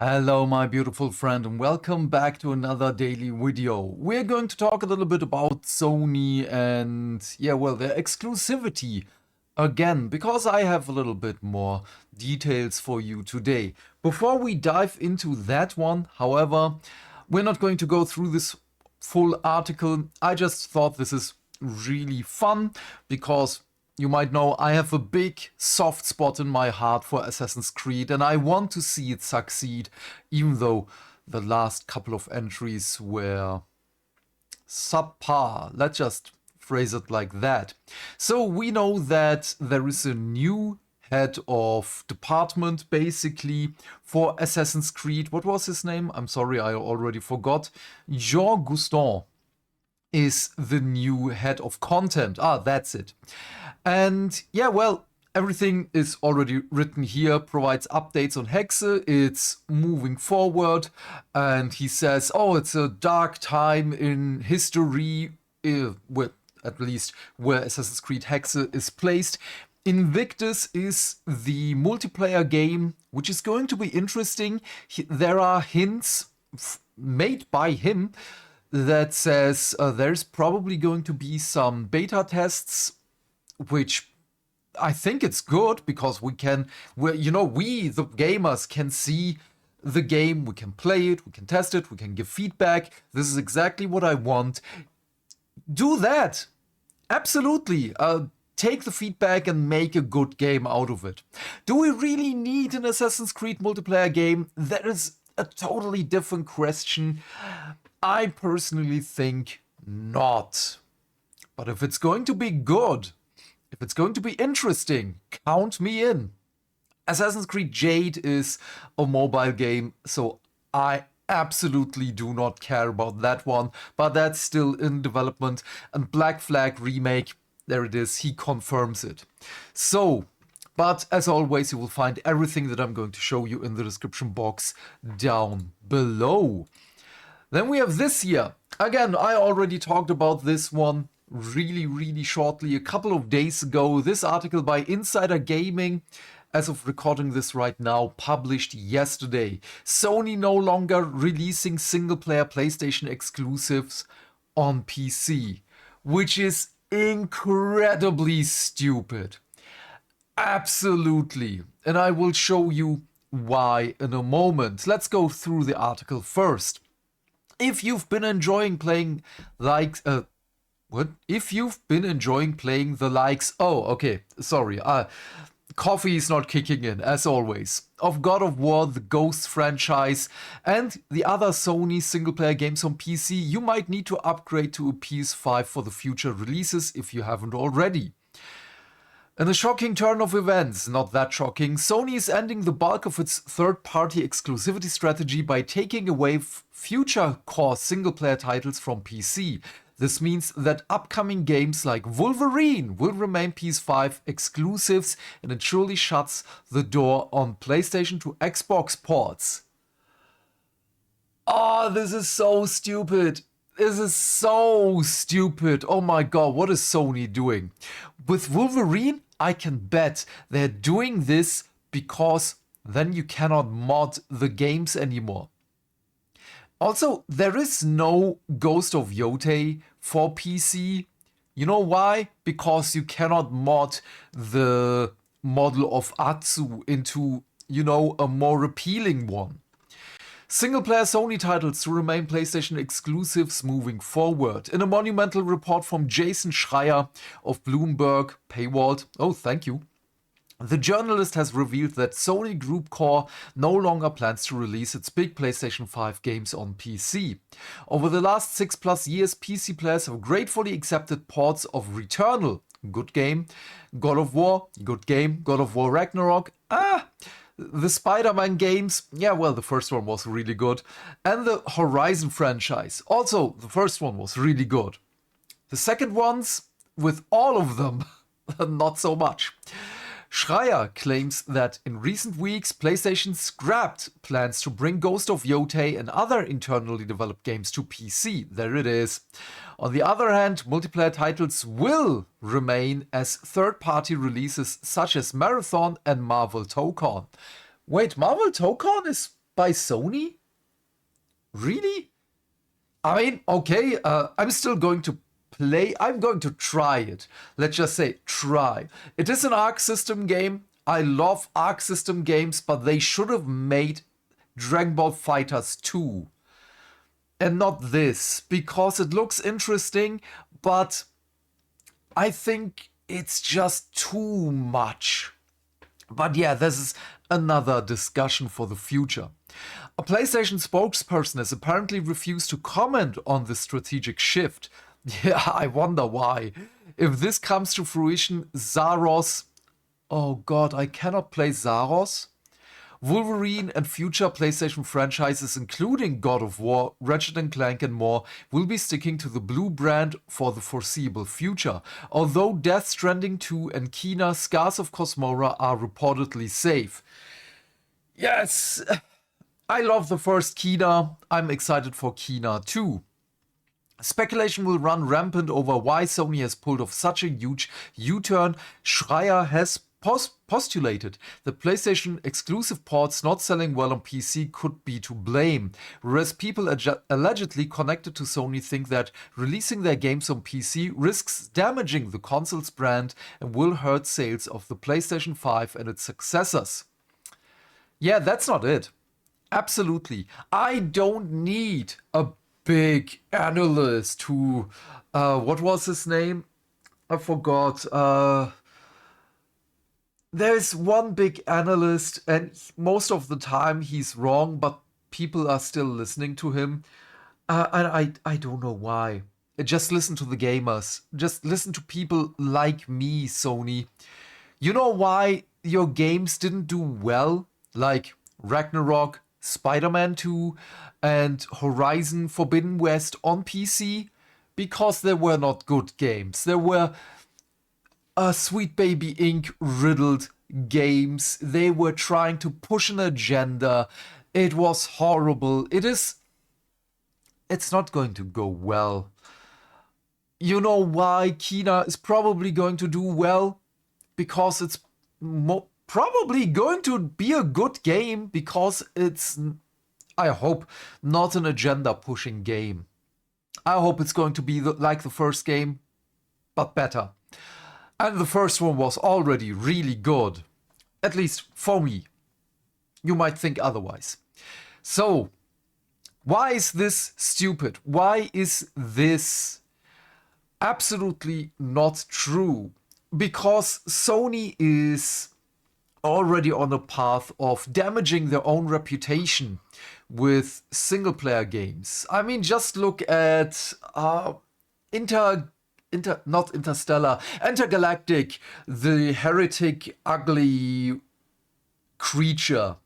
Hello, my beautiful friend, and welcome back to another daily video. We're going to talk a little bit about Sony and, their exclusivity again, because I have a little bit more details for you today. Before we dive into that one, however, we're not going to go through this full article. I just thought this is really fun because you might know I have a big soft spot in my heart for Assassin's Creed and I want to see it succeed, even though the last couple of entries were subpar. Let's just phrase it like that. So we know that there is a new head of department basically for Assassin's Creed. What was his name? I'm sorry, I already forgot. Jean Guston is the new head of content. That's it. And everything is already written here, provides updates on Hexe, it's moving forward, and he says, it's a dark time in history, at least where Assassin's Creed Hexe is placed. Invictus is the multiplayer game, which is going to be interesting. There are hints made by him that says there's probably going to be some beta tests, which I think it's good because we the gamers can see the game, we can play it, we can test it, we can give feedback. This is exactly what I want. Do that. Absolutely. Take the feedback and make a good game out of it. Do we really need an Assassin's Creed multiplayer game? That is a totally different question. I personally think not. But if it's going to be good, if it's going to be interesting, count me in. Assassin's Creed Jade is a mobile game, so I absolutely do not care about that one, but that's still in development. And Black Flag Remake, there it is, he confirms it. So, but as always, you will find everything that I'm going to show you in the description box down below. Then we have this year. Again, I already talked about this one really shortly a couple of days ago. This article by Insider Gaming, as of recording this right now, published yesterday. Sony no longer releasing single-player PlayStation exclusives on PC, which is incredibly stupid. Absolutely. And I will show you why in a moment. Let's go through the article first. If you've been enjoying playing If you've been enjoying playing the likes... Oh, okay, sorry. Coffee is not kicking in, as always. Of God of War, the Ghost franchise, and the other Sony single-player games on PC, you might need to upgrade to a PS5 for the future releases if you haven't already. In a shocking turn of events, not that shocking, Sony is ending the bulk of its third-party exclusivity strategy by taking away future core single-player titles from PC. This means that upcoming games like Wolverine will remain PS5 exclusives, and it surely shuts the door on PlayStation to Xbox ports. This is so stupid. This is so stupid. Oh my god, what is Sony doing? With Wolverine, I can bet they're doing this because then you cannot mod the games anymore. Also, there is no Ghost of Yotei for PC. You know why? Because you cannot mod the model of Atsu into, a more appealing one. Single-player Sony titles to remain PlayStation exclusives moving forward. In a monumental report from Jason Schreier of Bloomberg, paywalled, thank you, the journalist has revealed that Sony Group Core no longer plans to release its big PlayStation 5 games on PC. Over the last 6+ years, PC players have gratefully accepted ports of Returnal, good game, God of War, good game, God of War Ragnarok, the Spider-Man games, the first one was really good, and the Horizon franchise, also the first one was really good. The second ones, with all of them, not so much. Schreier claims that in recent weeks, PlayStation scrapped plans to bring Ghost of Yotei and other internally developed games to PC. There it is. On the other hand, multiplayer titles will remain as third-party releases such as Marathon and Marvel Tokon. Wait, Marvel Tokon is by Sony? Really? I mean, okay, I'm still going to play. I'm going to try it. Let's just say try. It is an Arc System game. I love Arc System games, but they should have made Dragon Ball Fighters 2 and not this, because it looks interesting, but I think it's just too much. But yeah, this is another discussion for the future. A PlayStation spokesperson has apparently refused to comment on the strategic shift. Yeah, I wonder why. If this comes to fruition, Zaros... Oh god, I cannot play Zaros. Wolverine and future PlayStation franchises, including God of War, Ratchet & Clank and more, will be sticking to the Blue brand for the foreseeable future. Although Death Stranding 2 and Kena Scars of Cosmora are reportedly safe. Yes, I love the first Kena. I'm excited for Kena 2. Speculation will run rampant over why Sony has pulled off such a huge U-turn. Schreier has postulated that PlayStation exclusive ports not selling well on PC could be to blame, whereas people allegedly connected to Sony think that releasing their games on PC risks damaging the console's brand and will hurt sales of the PlayStation 5 and its successors. Yeah, that's not it. Absolutely. I don't need a big analyst who, what was his name? I forgot. There's one big analyst, and most of the time he's wrong, but people are still listening to him. And I don't know why. Just listen to the gamers. Just listen to people like me, Sony. You know why your games didn't do well? Like Ragnarok, Spider-Man 2, and Horizon Forbidden West on PC? Because they were not good games. They were Sweet Baby Inc. riddled games. They were trying to push an agenda. It was horrible. It's not going to go well. You know why Kena is probably going to do well? Because it's probably going to be a good game, because it's, I hope, not an agenda-pushing game. I hope it's going to be like the first game, but better. And the first one was already really good. At least for me. You might think otherwise. So, why is this stupid? Why is this absolutely not true? Because Sony is already on a path of damaging their own reputation with single-player games. I mean, just look at not Interstellar, Intergalactic, the heretic, ugly creature.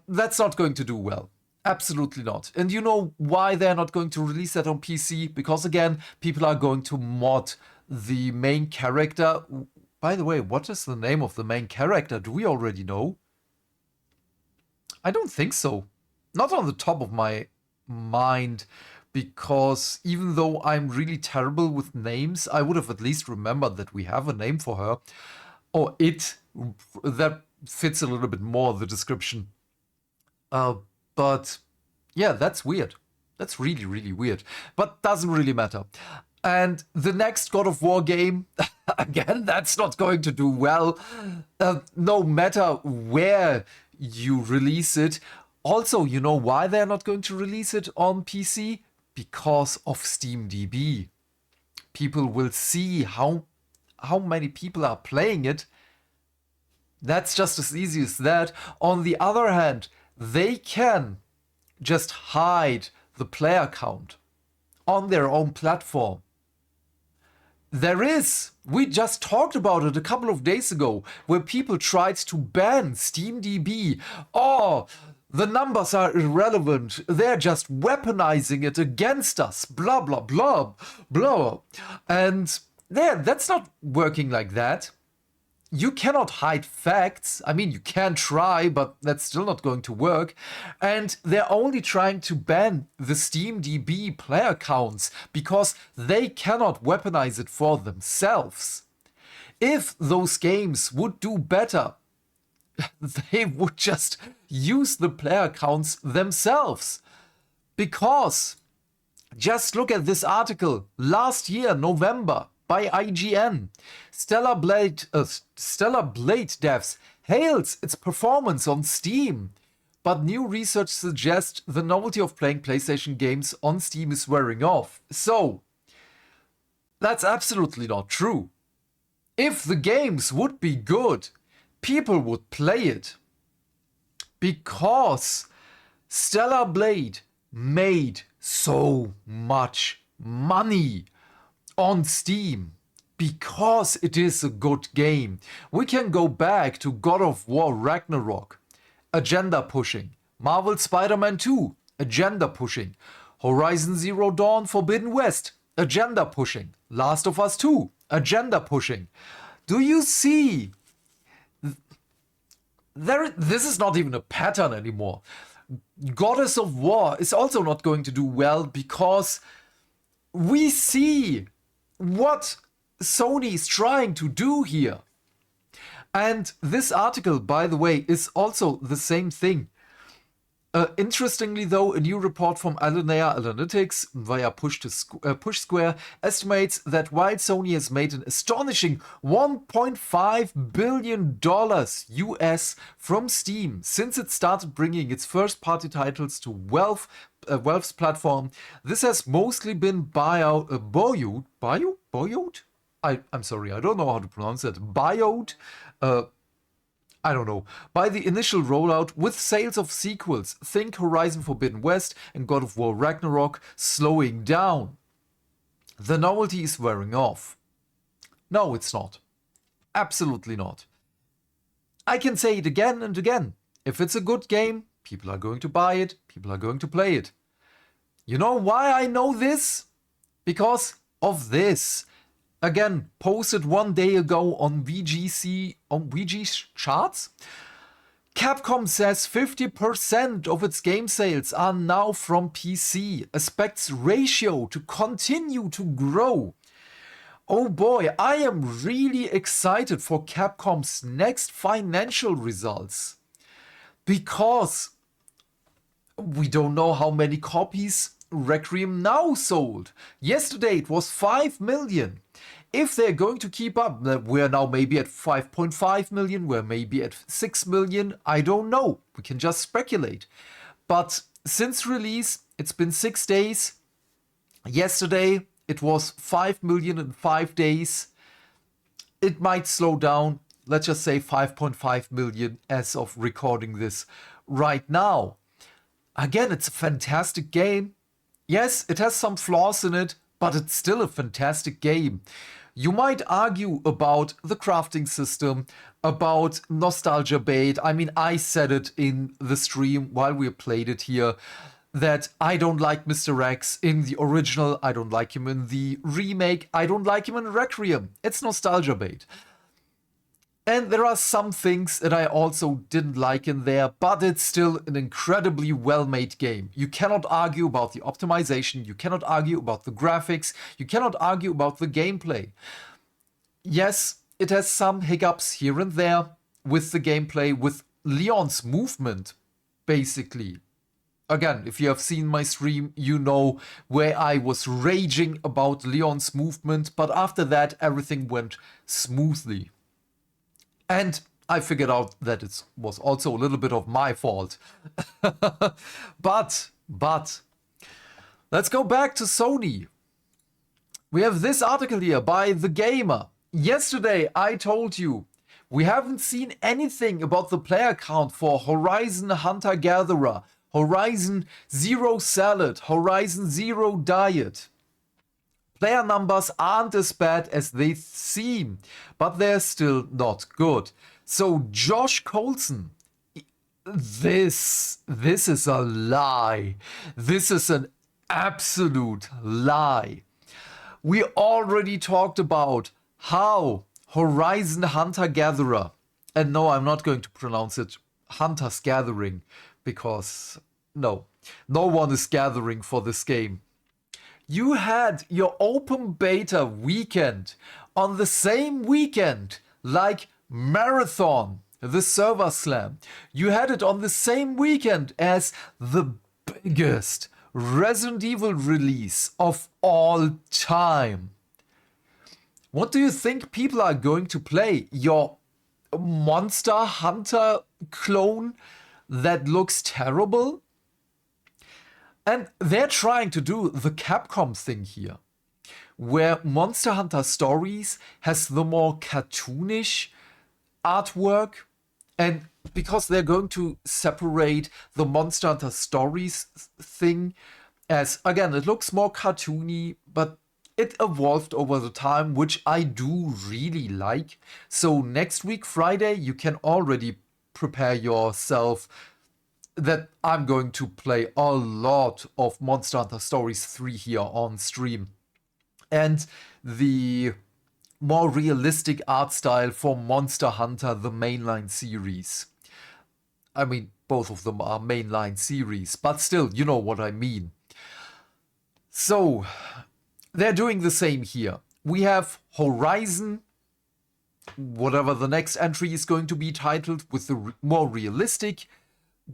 That's not going to do well. Absolutely not. And you know why they're not going to release that on PC? Because again, people are going to mod the main character. By the way, what is the name of the main character? Do we already know? I don't think so. Not on the top of my mind. Because even though I'm really terrible with names, I would have at least remembered that we have a name for her. Or it. That fits a little bit more the description. But yeah, that's weird. That's really, really weird. But doesn't really matter. And the next God of War game, again, that's not going to do well. No matter where you release it. Also, you know why they're not going to release it on PC? Because of SteamDB. People will see how many people are playing it. That's just as easy as that. On the other hand, they can just hide the player count on their own platform. We just talked about it a couple of days ago, where people tried to ban SteamDB. Oh, the numbers are irrelevant. They're just weaponizing it against us. Blah, blah, blah, blah. And that's not working like that. You cannot hide facts. I mean, you can try, but that's still not going to work. And they're only trying to ban the SteamDB player counts because they cannot weaponize it for themselves. If those games would do better, they would just use the player counts themselves. Because just look at this article last year, November, by IGN. Stellar Blade devs hails its performance on Steam. But new research suggests the novelty of playing PlayStation games on Steam is wearing off. So, that's absolutely not true. If the games would be good, people would play it. Because Stellar Blade made so much money on Steam. Because it is a good game. We can go back to God of War Ragnarok. Agenda pushing. Marvel Spider-Man 2. Agenda pushing. Horizon Zero Dawn Forbidden West. Agenda pushing. Last of Us 2. Agenda pushing. Do you see? This is not even a pattern anymore. Goddess of War is also not going to do well because we see what Sony is trying to do here. And this article, by the way, is also the same thing. Interestingly, though, a new report from Alinea Analytics via Push Square estimates that while Sony has made an astonishing $1.5 billion US from Steam since it started bringing its first-party titles to Valve's platform, this has mostly been buoyed? I'm sorry, I don't know how to pronounce it. Buoyed? I don't know. By the initial rollout, with sales of sequels, think Horizon Forbidden West and God of War Ragnarok, slowing down. The novelty is wearing off. No, it's not. Absolutely not. I can say it again and again. If it's a good game, people are going to buy it, people are going to play it. You know why I know this? Because of this. Again, posted one day ago on VG charts. Capcom says 50% of its game sales are now from PC, expects ratio to continue to grow. Oh boy, I am really excited for Capcom's next financial results. Because we don't know how many copies Requiem now sold. Yesterday it was 5 million. If they're going to keep up, we're now maybe at 5.5 million, we're maybe at 6 million, I don't know. We can just speculate. But since release, it's been 6 days. Yesterday, it was 5 million in 5 days. It might slow down. Let's just say 5.5 million as of recording this right now. Again, it's a fantastic game. Yes, it has some flaws in it, but it's still a fantastic game. You might argue about the crafting system, about nostalgia bait. I mean, I said it in the stream while we played it here, that I don't like Mr. X in the original, I don't like him in the remake, I don't like him in Requiem. It's nostalgia bait. And there are some things that I also didn't like in there, but it's still an incredibly well-made game. You cannot argue about the optimization, you cannot argue about the graphics, you cannot argue about the gameplay. Yes, it has some hiccups here and there with the gameplay, with Leon's movement, basically. Again, if you have seen my stream, you know where I was raging about Leon's movement, but after that, everything went smoothly. And I figured out that it was also a little bit of my fault. But, let's go back to Sony. We have this article here by The Gamer. Yesterday, I told you, we haven't seen anything about the player count for Horizon Hunter Gatherer, Horizon Zero Salad, Horizon Zero Diet. Player numbers aren't as bad as they seem, but they're still not good. So Josh Coulson, this is a lie. This is an absolute lie. We already talked about how Horizon Hunter Gatherer, and no, I'm not going to pronounce it Hunter's Gathering, because no one is gathering for this game. You had your open beta weekend on the same weekend like Marathon, the server slam. You had it on the same weekend as the biggest Resident Evil release of all time. What do you think people are going to play? Your Monster Hunter clone that looks terrible? And they're trying to do the Capcom thing here, where Monster Hunter Stories has the more cartoonish artwork, and because they're going to separate the Monster Hunter Stories thing as, again, it looks more cartoony, but it evolved over the time, which I do really like. So next week, Friday, you can already prepare yourself that I'm going to play a lot of Monster Hunter Stories 3 here on stream. And the more realistic art style for Monster Hunter, the mainline series. I mean, both of them are mainline series, but still, you know what I mean. So, they're doing the same here. We have Horizon, whatever the next entry is going to be titled, with the more realistic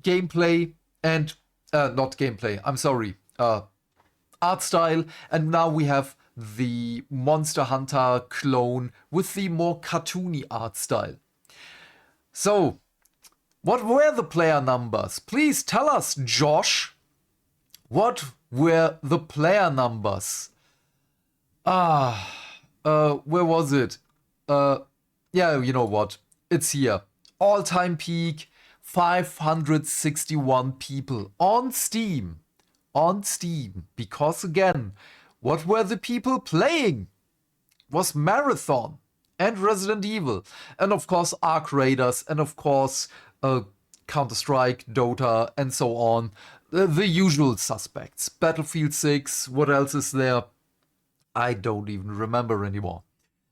gameplay and, not gameplay, I'm sorry, art style. And now we have the Monster Hunter clone with the more cartoony art style. So, what were the player numbers? Please tell us, Josh. What were the player numbers? Where was it? Yeah, you know what? It's here. All-time peak, 561 people on Steam. On Steam. Because again, what were the people playing? It was Marathon and Resident Evil. And of course Arc Raiders and of course Counter-Strike, Dota and so on. The usual suspects. Battlefield 6, what else is there? I don't even remember anymore.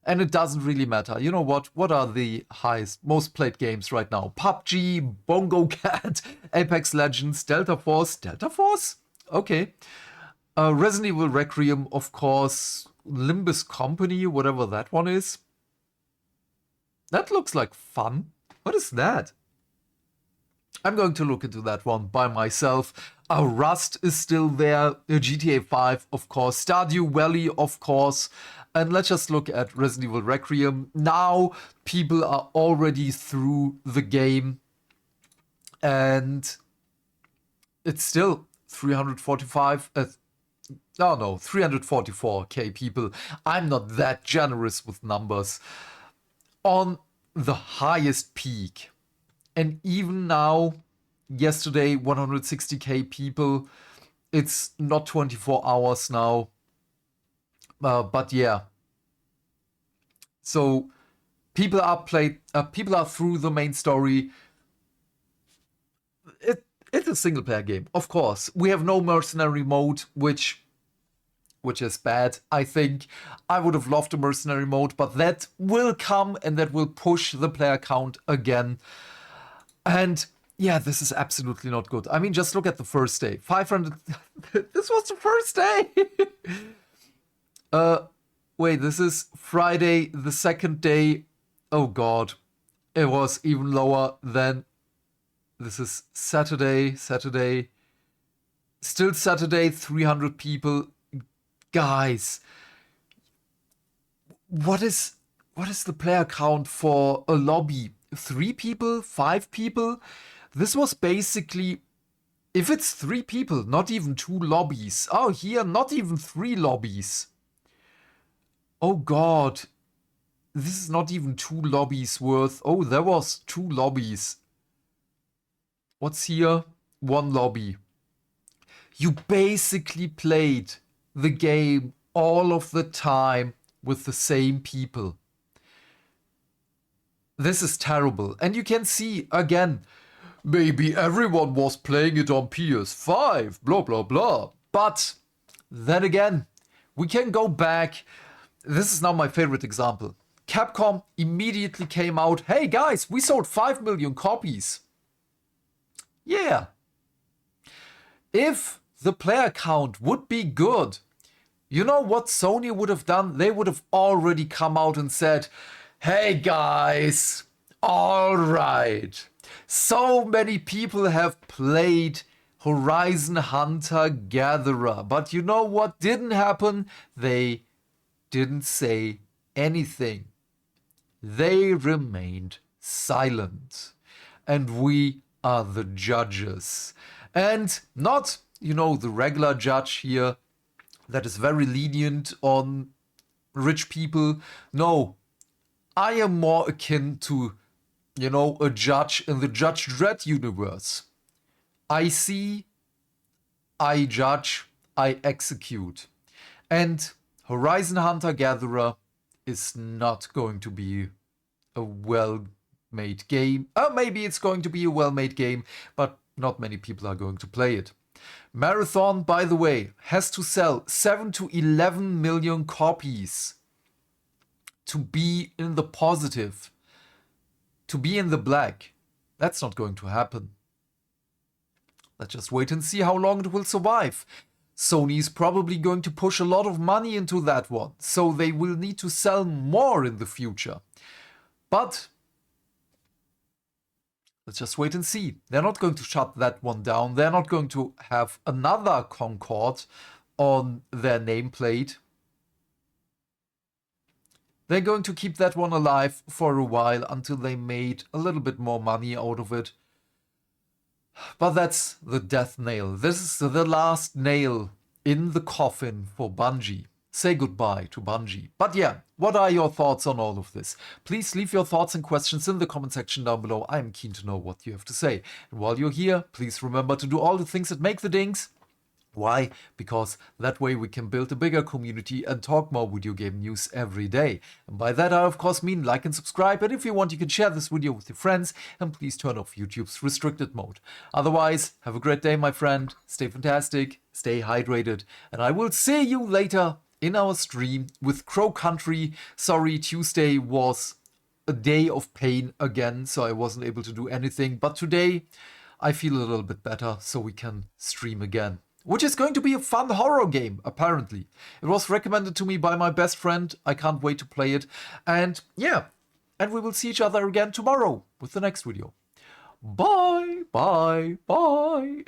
And it doesn't really matter. You know what? What are the highest, most played games right now? PUBG, Bongo Cat, Apex Legends, Delta Force. Delta Force? Okay. Resident Evil Requiem, of course. Limbus Company, whatever that one is. That looks like fun. What is that? I'm going to look into that one by myself. Rust is still there. GTA 5, of course. Stardew Valley, of course. And let's just look at Resident Evil Requiem. Now people are already through the game. And it's still 344k people. I'm not that generous with numbers. On the highest peak. And even now, yesterday, 160k people. It's not 24 hours now. But yeah. So people are through the main story. It's a single player game, of course. We have no mercenary mode, which is bad. I think I would have loved a mercenary mode, but that will come and that will push the player count again. And yeah, this is absolutely not good. I mean, just look at the first day. 500. This was the first day. Wait, this is Friday, the second day. Oh god. It was even lower than. This is Saturday. Still Saturday, 300 people. Guys. What is the player count for a lobby? 3 people? 5 people? This was basically, if it's 3 people, not even 2 lobbies. Oh, here, not even 3 lobbies. Oh god. This is not even 2 lobbies worth. Oh, there was 2 lobbies. What's here? 1 lobby. You basically played the game all of the time with the same people. This is terrible. And you can see, again, maybe everyone was playing it on PS5, blah, blah, blah. But then again, we can go back. This is now my favorite example. Capcom immediately came out, hey guys, we sold 5 million copies. Yeah. If the player count would be good, you know what Sony would have done? They would have already come out and said, hey guys, All right. So many people have played Horizon Hunter Gatherer, but you know what didn't happen? They didn't say anything. They remained silent. And we are the judges. And not, the regular judge here that is very lenient on rich people. No, I am more akin to, a judge in the Judge Dredd universe. I see, I judge, I execute. And Horizon Hunter Gatherer is not going to be a well-made game. Or maybe it's going to be a well-made game, but not many people are going to play it. Marathon, by the way, has to sell 7 to 11 million copies to be in the positive, to be in the black. That's not going to happen. Let's just wait and see how long it will survive. Sony's probably going to push a lot of money into that one, so they will need to sell more in the future. But let's just wait and see. They're not going to shut that one down. They're not going to have another Concorde on their nameplate. They're going to keep that one alive for a while until they made a little bit more money out of it. But that's the death nail. This is the last nail in the coffin for Bungie. Say goodbye to Bungie. But yeah, what are your thoughts on all of this? Please leave your thoughts and questions in the comment section down below. I'm keen to know what you have to say. And while you're here, please remember to do all the things that make the dings. Why? Because that way we can build a bigger community and talk more video game news every day. And by that I of course mean like and subscribe, and if you want you can share this video with your friends, and please turn off YouTube's restricted mode. Otherwise, have a great day my friend, stay fantastic, stay hydrated, and I will see you later in our stream with Crow Country. Sorry, Tuesday was a day of pain again, so I wasn't able to do anything, but today I feel a little bit better, so we can stream again. Which is going to be a fun horror game, apparently. It was recommended to me by my best friend. I can't wait to play it. And yeah, and we will see each other again tomorrow with the next video. Bye, bye, bye.